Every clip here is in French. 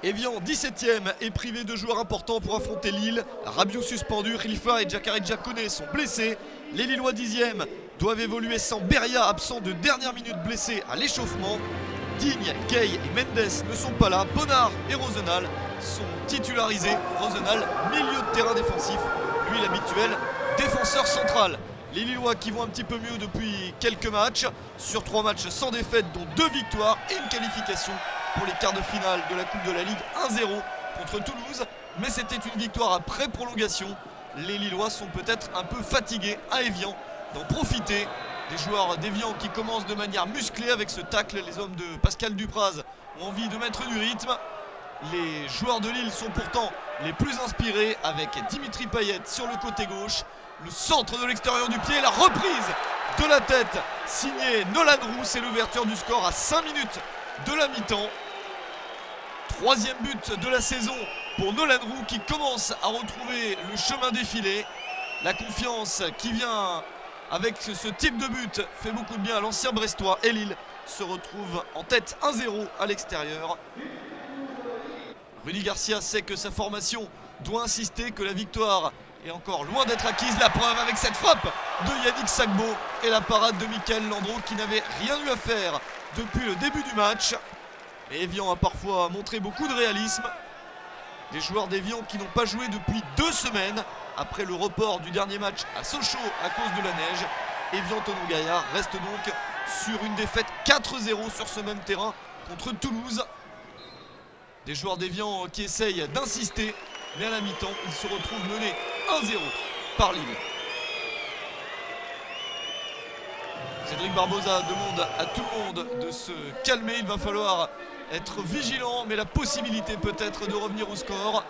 Evian 17ème est privé de joueurs importants pour affronter Lille. Rabiot suspendu, Khalifa et Jacare Diakone sont blessés. Les Lillois 10e doivent évoluer sans Beria, absent de dernière minute blessé à l'échauffement. Digne, Gay et Mendes ne sont pas là. Bonnard et Rosenal sont titularisés. Rosenal, milieu de terrain défensif. Lui, l'habituel défenseur central. Les Lillois qui vont un petit peu mieux depuis quelques matchs. Sur 3 matchs sans défaite, dont 2 victoires et une qualification pour les quarts de finale de la Coupe de la Ligue 1-0 contre Toulouse. Mais c'était une victoire après prolongation. Les Lillois sont peut-être un peu fatigués à Evian d'en profiter. Des joueurs d'Evian qui commencent de manière musclée avec ce tacle. Les hommes de Pascal Dupraz ont envie de mettre du rythme. Les joueurs de Lille sont pourtant les plus inspirés avec Dimitri Payet sur le côté gauche. Le centre de l'extérieur du pied, la reprise de la tête signée Nolan Roux. C'est l'ouverture du score à 5 minutes de la mi-temps. 3e but de la saison pour Nolan Roux qui commence à retrouver le chemin défilé. La confiance qui vient avec ce type de but fait beaucoup de bien à l'ancien Brestois, et Lille se retrouve en tête 1-0 à l'extérieur. Rudy Garcia sait que sa formation doit insister, que la victoire est encore loin d'être acquise. La preuve avec cette frappe de Yannick Sagbo et la parade de Mickaël Landreau qui n'avait rien eu à faire depuis le début du match. Mais Evian a parfois montré beaucoup de réalisme. Des joueurs d'Evian qui n'ont pas joué depuis 2 semaines après le report du dernier match à Sochaux à cause de la neige. Evian Tonon-Gaillard reste donc sur une défaite 4-0 sur ce même terrain contre Toulouse. Des joueurs d'Evian qui essayent d'insister, mais à la mi-temps, ils se retrouvent menés 1-0 par Lille. Cédric Barbosa demande à tout le monde de se calmer. Il va falloir être vigilant, mais la possibilité peut-être de revenir au score.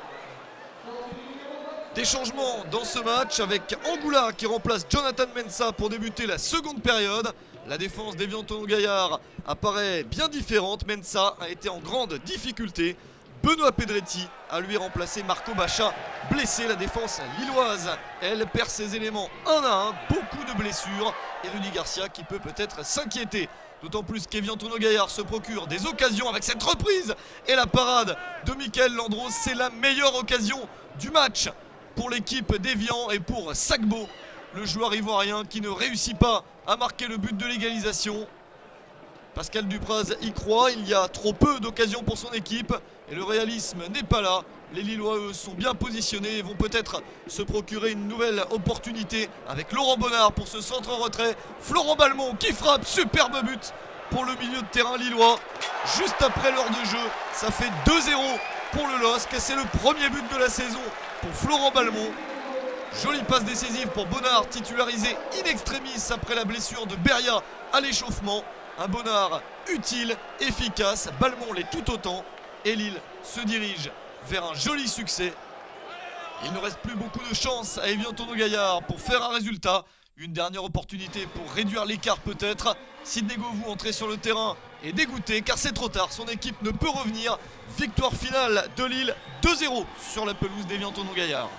Des changements dans ce match avec Angoula qui remplace Jonathan Mensah pour débuter la seconde période. La défense d'Evian Tonon-Gaillard apparaît bien différente. Mensah a été en grande difficulté. Benoît Pedretti a lui remplacé Marco Baccia, blessé. La défense lilloise, elle perd ses éléments 1 à 1, beaucoup de blessures. Et Rudy Garcia qui peut peut-être s'inquiéter. D'autant plus qu'Evian Tonon-Gaillard se procure des occasions avec cette reprise. Et la parade de Mickaël Landreau, c'est la meilleure occasion du match pour l'équipe d'Evian et pour Sagbo, le joueur ivoirien qui ne réussit pas à marquer le but de l'égalisation. Pascal Dupraz y croit, il y a trop peu d'occasions pour son équipe et le réalisme n'est pas là. Les Lillois, eux, sont bien positionnés et vont peut-être se procurer une nouvelle opportunité avec Laurent Bonnard pour ce centre en retrait. Florent Balmont qui frappe, superbe but pour le milieu de terrain lillois. Juste après l'heure de jeu, ça fait 2-0 pour le LOSC et c'est le premier but de la saison pour Florent Balmont. Jolie passe décisive pour Bonnard, titularisé in extremis après la blessure de Beria à l'échauffement. Un Bonnard utile, efficace, Balmont l'est tout autant. Et Lille se dirige vers un joli succès. Il ne reste plus beaucoup de chance à Evian Tonon-Gaillard pour faire un résultat. Une dernière opportunité pour réduire l'écart peut-être. Sidney Govou entré sur le terrain est dégoûté car c'est trop tard. Son équipe ne peut revenir. Victoire finale de Lille 2-0 sur la pelouse d'Evian Tonon-Gaillard.